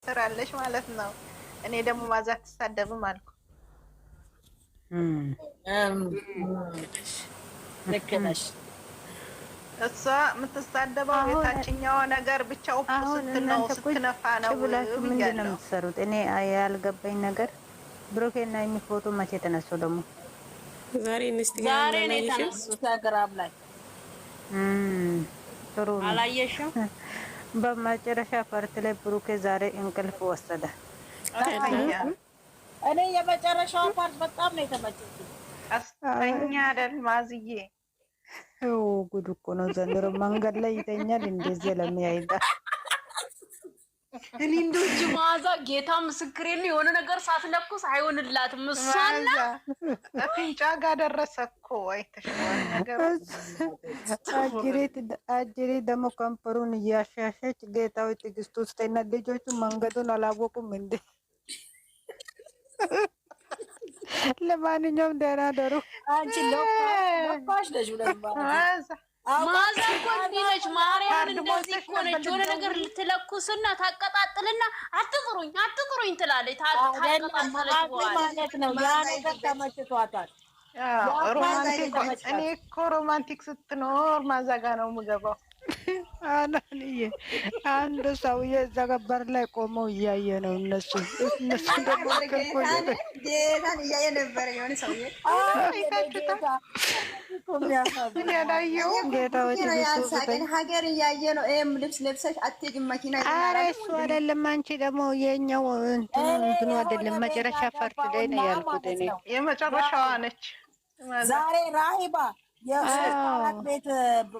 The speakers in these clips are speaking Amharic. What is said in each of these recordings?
ትራለሽ ማለት ነው። እኔ ደግሞ ማዛት ተሳደብም አልኩ። ልክ ነሽ። እሷ የምትሳደበው የታችኛው ነገር ብቻ ስትነፋ ነው ብላችሁ ምንድን ነው ብያለሁ። የምትሰሩት? እኔ ያልገባኝ ነገር ብሩኬና የሚ ፎቶ መቼ ተነሱ ደግሞ? ዛሬ ዛሬ ነው የተነሱት ቴሌግራም ላይ። ጥሩ ነው። አላየሽም? በመጨረሻ ፓርት ላይ ብሩኬ ዛሬ እንቅልፍ ወሰደ። እኔ የመጨረሻው ፓርት በጣም ነው የተመቸኝ። አስተኛ አይደል ማዝዬ? ጉድ እኮ ነው ዘንድሮ። መንገድ ላይ ይተኛል እንደዚህ ለሚያይዳ እኔ እንደውጅ ማዛ ጌታ ምስክሬን የሆነ ነገር ሳትለኩስ አይሆንላትም። እሷና አፍንጫ ጋር ደረሰ እኮ አይተሽዋል ነገር። አጅሬ ደግሞ ከንፈሩን እያሻሸች ጌታዊ ትዕግስት ውስጥ እና ልጆቹ መንገዱን አላወቁም እንዴ? ለማንኛውም ደህና ደሩ። አንቺ ለፋሽ ነሽ ማዛ እኮ እንዲህ ነች። ማርያም እንደዚህ እኮ ነች። የሆነ ነገር ልትለኩስና ታቀጣጥልና አትጥሩኝ ትላለች። ታቀጣጥለች ማለት ነው። ያ ነገር ተመችቷታል። ሮማንቲክ እኔ እኮ ሮማንቲክ ስትኖር ማዛጋ ነው የምገባው። አናንዬ አንድ ሰውዬ እዛ ገበር ላይ ቆመው እያየ ነው። እነሱ ደግሞ ጌታን እያየ ነበረ የሆነ ሰውዬ ሀገር እያየ ነው። ልብስ ለብሰሽ አትሄጂም መኪና። ኧረ እሱ አይደለም። አንቺ ደግሞ የኛው እንትኑ አይደለም። መጨረሻ ፈርት ላይ ነው ያልኩት እኔ። የመጨረሻዋ ነች ዛሬ ራሂባ የሶስት ቤት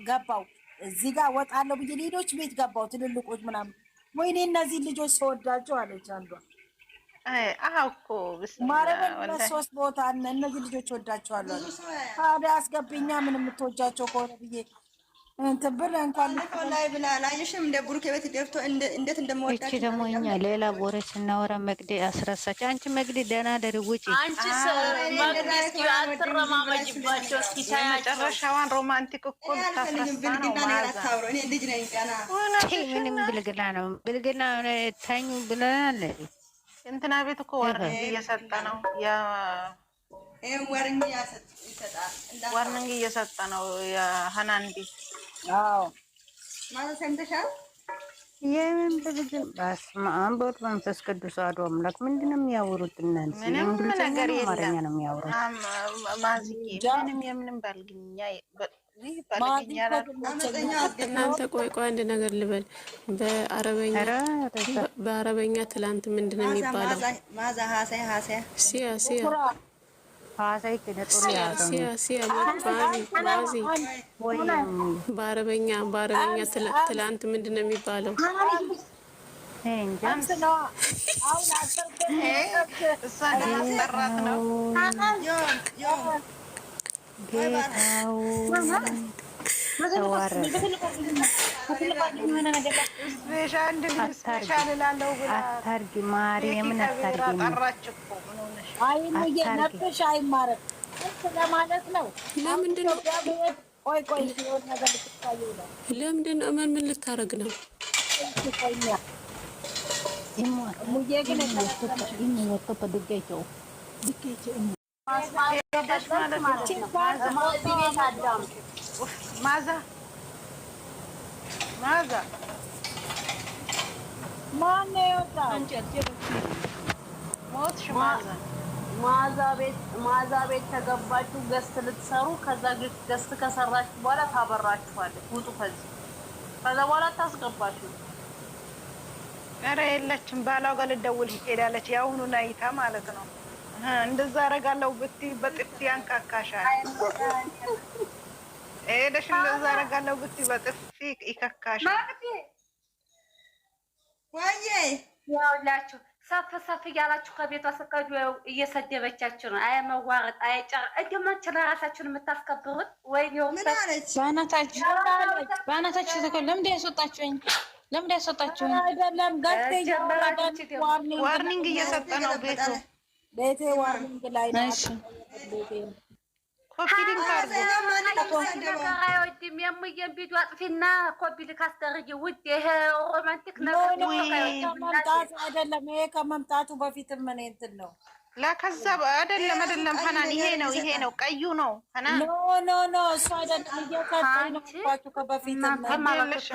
ገባው። እዚህ ጋር ወጣለሁ ብዬ ሌሎች ቤት ገባው ትልልቆች ምናምን። ወይኔ እነዚህ ልጆች ሰወዳቸው አለች አንዷ። እኮ ማረም ሶስት ቦታ እነዚህ ልጆች ወዳቸዋለሁ አለች። ታዲያ አስገብኛ ምን የምትወጃቸው ከሆነ ብዬ እንትን ብር እንኳን ላይ ብላ ላይሽም እንደ ብሩክ ቤት ገብቶ እንዴት እንደምወዳቸው። እቺ ደግሞ እኛ ሌላ ወሬ ስናወራ መቅዲ አስረሳች። አንቺ መቅዲ ደህና ደሪ ውጪ። አንቺ መቅዲ አትረማመጅባቸው እስኪ ታያቸው። መጨረሻዋን ሮማንቲክ እኮ ልታስረሳ ነው ማዛ። እኔ ልጅ ነኝ ገና። ምንም ብልግና ነው ብልግና ታኙ ብለናል። እንትና ቤት እኮ ዋርኒንግ እየሰጠ ነው። ዋርኒንግ እየሰጠ ነው የሀናን ቤት። አዎ ማለት ሰምተሻል? የምን ብልግና? በስመ አብ ወወልድ ወመንፈስ ቅዱስ አሐዱ አምላክ። ምንድን ነው የሚያወሩት እናንተ? ምንም ነገር የለም። አማርኛ ነው የሚያወሩት። ማዝዬ ምንም የምንም ባልግኛ እናንተ ቆይ አንድ ነገር ልበል። በአረበኛ ትላንት ምንድን ነው የሚባለው? ማዛ ሀሳይ ሲያ በአረበኛ ትላንት ምንድን ነው የሚባለው? አታርጊ ማርያምን አታርጊ። አይሙዬ ነፍሽ አይማረም ለማለት ነው። ለምንድን ነው ቆይ የሆነ ነገር ልትታየው ነው። ለምንድን ነው ምን ልታረግ ነው? ሙዬ ግን ማዛ ማነው የወጣው? ሞትሽ ማዛ ቤት ተገባችሁ ገስት ልትሰሩ። ከዛ ገስት ከሰራችሁ በኋላ ታበራችኋለች። ውጡ ከዛ በኋላ ታስገባችሁ። ኧረ የለችም። ባሏ ጋር ልትደውል ሄዳለች። የአሁኑን አይታ ማለት ነው። እንደዛ አደርጋለሁ ብትይ በጥፊ ያንካካሻል። ሄደሽ እንደዛ አደርጋለሁ ብትይ በጥፊ ይከካሻል። ወይዬ ያውላችሁ ሰፍ እያላችሁ ከቤቷ ሰቀዱ እየሰደበቻችሁ ነው። አይ መዋረጥ አይጨር እንደማችሁ ለራሳችሁን የምታስከብሩት ወይ ነው? ባናታችሁ ተከለ ለምን ያስወጣችሁኝ? አይደለም ጋቴ ዋርኒንግ እየሰጠ ነው ቤቱ። ቤቴ ዋርኒንግ ላይ ነው። እኮ ኮፒ ሊንክ አድርጎ አይወድም። የሙዬን ቪዲዮ አጥፊና ኮፒ ሊንክ አስደርጊ ውድ። ይሄ ሮማንቲክ ነገር ከመምጣቱ አይደለም። ይሄ ከመምጣቱ በፊትም እኔ እንትን ነው ለከዛ አይደለም ሐናን ይሄ ነው ቀዩ ነው ሐናን ኖ እሱ አይደለም። እየከተኝ ነው ባችሁ ከበፊትም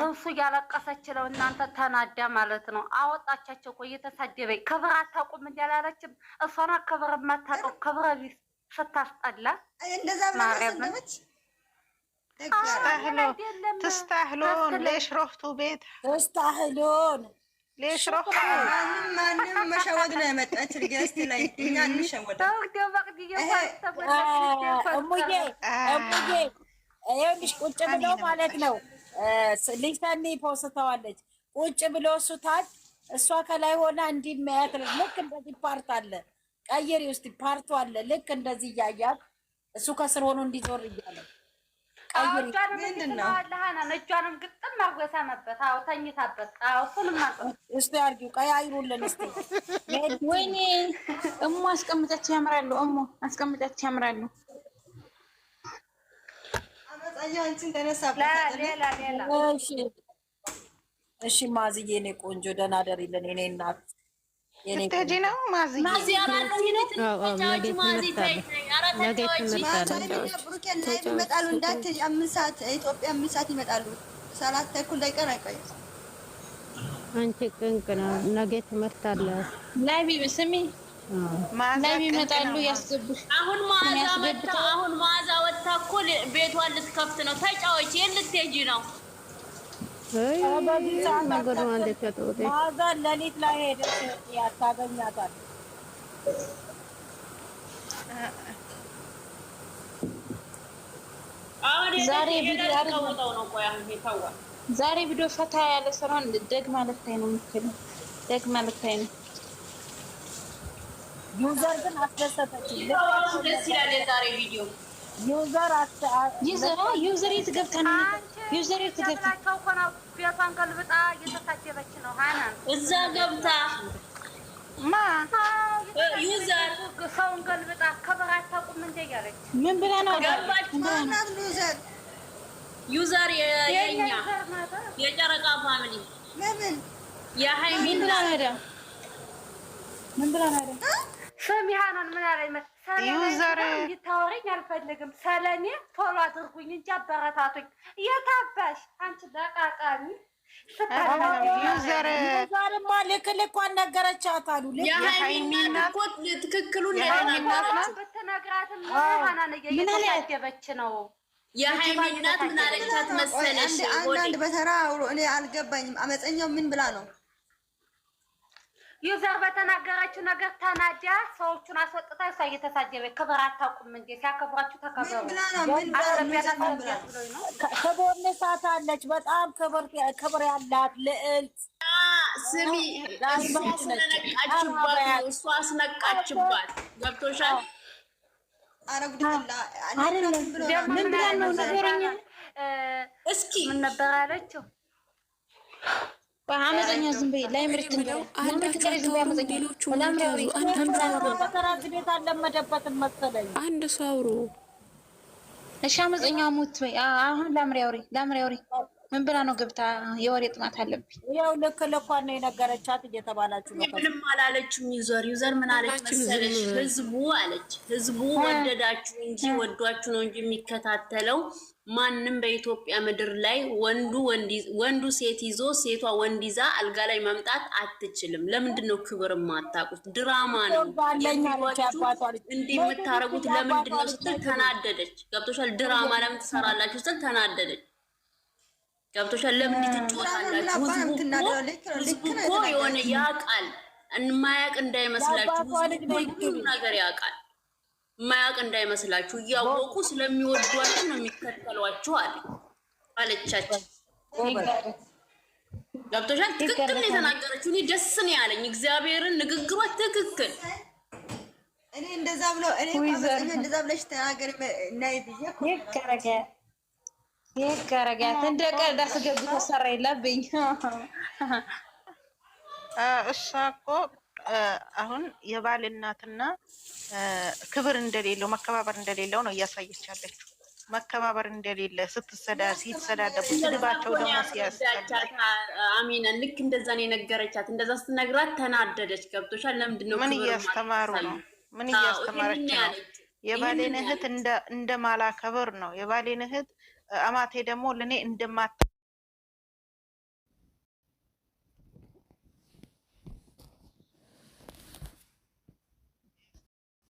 እሱ ያለቀሰች ነው። እናንተ ተናዳ ማለት ነው። አወጣቻቸው እኮ እየተሳደበኝ ክብር አታውቁም እንዳላለችም እሷን ክብር የማታውቀው ክብረ ቢስ ስታስጠላ እንደዛ ማረመች تستاهلون ليش رحتوا بيت تستاهلون ليش رحتوا ማንም መሸወድ ነው የመጣች ልጅ ላይ እኛ እንሸወድ እሙዬ ይኸውልሽ ቁጭ ብሎ ማለት ነው ልጅ ሰኒ ፖስተዋለች ቁጭ ብሎ እሱ ታች እሷ ከላይ ሆና እንዲመያት ልክ እንደዚህ ፓርት አለ ቀየሪ ውስጥ ፓርቱ አለ ልክ እንደዚህ እያያት እሱ ከስር ሆኖ እንዲዞር እያለ ቀየሪ ምንድነው እጇንም ግጥም አርጎታ ነበር። አዎ ተኝታበት። አዎ እሱንም እስቲ አርጊው ቀያይሩልን እስቲ ወይኔ እሙ አስቀምጣች ያምራሉ። እሙ አስቀምጣች ያምራሉ። አመጣያንቺን ተነሳበት ሌላ እሺ ማዝዬ እኔ ቆንጆ ደህና ደሪልን የኔ እናት ልትሄጂ ነው ማዝዬ? ይመጣሉ እንዳትሄጂ 5 ሰዓት ኢትዮጵያ 5 ሰዓት ይመጣሉ። 3 ተኩል ደቂቃ አይቆይም። አንቺ ቅንቅ ነው ነገ ትምህርት አለ። ላይቭ ስሚ ላይቭ ይመጣሉ ያስገቡሽ። አሁን ማዛ ወጣ እኮ ቤቷን ልትከፍት ነው። ተጫዎች ልትሄጂ ነው? ማዛ ለሊት ላይ ሄደች ያታገኛታል። ዛሬ ቪዲዮ ፈታ ያለ ስራን ደግማ ልታይ ነው የምትለው። ደግማ ልታይ ነው። ዩዘር ግን አስደሰተች። ደስ ይላል የዛሬ ቪዲዮ ዩዘር የት ገብታ ነው? ዩዘር የት ገብታ ነው? ቤቷን ገልብጣ እየተሳደበች ነው ሐናን። እዛ ገብታ ዩዘር ሰውን ገልብጣ ከበራ አታውቁም እንደ እያለች ምን ብላ ነው ገባች? ዩዘር የኛ የጨረቃ ፋሚሊ ለምን የሃይሚ ምን ብላ ነው? ስሚ ሐናን ምን አለኝ ዩዘር እንድታወሪኝ አልፈልግም። ሰለኔ ፎሎ አድርጉኝ እንጂ አበረታቱኝ። የታባሽ አንቺ ደቃቃሚ ዩዘርማ ልክልኳን ነገረቻት አሉ። የሃይሚና ኮት ትክክሉን ብትነግራትም ሐናን እየተሳደበች ነው። የሃይሚና ምን አለቻት መሰለሽ? አንዳንድ በተራ አውሮ እኔ አልገባኝም። አመፀኛው ምን ብላ ነው? ዩዘር በተናገረችው ነገር ተናዳ ሰዎቹን አስወጥታ እሷ እየተሳደበች ክብር አታውቁም እንዴ? ሲያከብራችሁ ተከበሩ። ክብር ልሳታለች። በጣም ክብር ያላት ልዕልት ስሚ እሷ አስነቃችባት። ገብቶሻል? ምን ብላ ነው ነገረኛ? እስኪ ምን ነበር ያለችው? በአመፀኛ ዝም በይ ላይ ምርት እንደው አንድ ሰው አውሩ። እሺ አመፀኛ ሙት በይ። አሁን ላምሪ አውሪ ምን ብላ ነው ገብታ? የወሬ ጥማት አለብኝ። ያው ልክ ልኳን ነው የነገረቻት እየተባላችሁ ነው። ምንም አላለችም። ዩዘር ምን አለች መሰለሽ? ህዝቡ ወደዳችሁ እንጂ ወዷችሁ ነው እንጂ የሚከታተለው ማንም በኢትዮጵያ ምድር ላይ ወንዱ ሴት ይዞ ሴቷ ወንድ ይዛ አልጋ ላይ መምጣት አትችልም። ለምንድን ነው ክብር የማታውቁት? ድራማ ነው እንዲህ የምታረጉት። ለምንድን ነው ስትል ተናደደች። ገብቶሻል? ድራማ ለምን ትሰራላችሁ ስትል ተናደደች። ገብቶሻል? ለምን ትጮታላችሁ? ህዝቡ እኮ የሆነ ያውቃል። የማያውቅ እንዳይመስላችሁ። ሁሉም ነገር ያውቃል። የማያውቅ እንዳይመስላችሁ። እያወቁ ስለሚወዷችሁ ነው የሚከተሏችሁ አለቻቸው። ገብቶሻል? ትክክል ነው የተናገረችው። እኔ ደስ ነው ያለኝ እግዚአብሔርን ንግግሯ ትክክል። እኔ እንደዛ ብለሽ ተናገሪ ናይ ብዬ ይከረጋት እንደ ቀልድ አስገብቶ ሰራ የለብኝ። እሷ እኮ አሁን የባል እናትና ክብር እንደሌለው መከባበር እንደሌለው ነው እያሳየች ያለችው። መከባበር እንደሌለ ሲተሰዳደቡ ስድባቸው ደግሞ ሲያስጠላ አሚና ልክ እንደዛ ነው የነገረቻት። እንደዛ ስትነግራት ተናደደች። ገብቶሻል? ለምንድን ነው ምን እያስተማሩ ነው? ምን እያስተማረች ነው? የባሌን እህት እንደማላከብር ነው። የባሌን እህት አማቴ ደግሞ ለኔ እንደማታ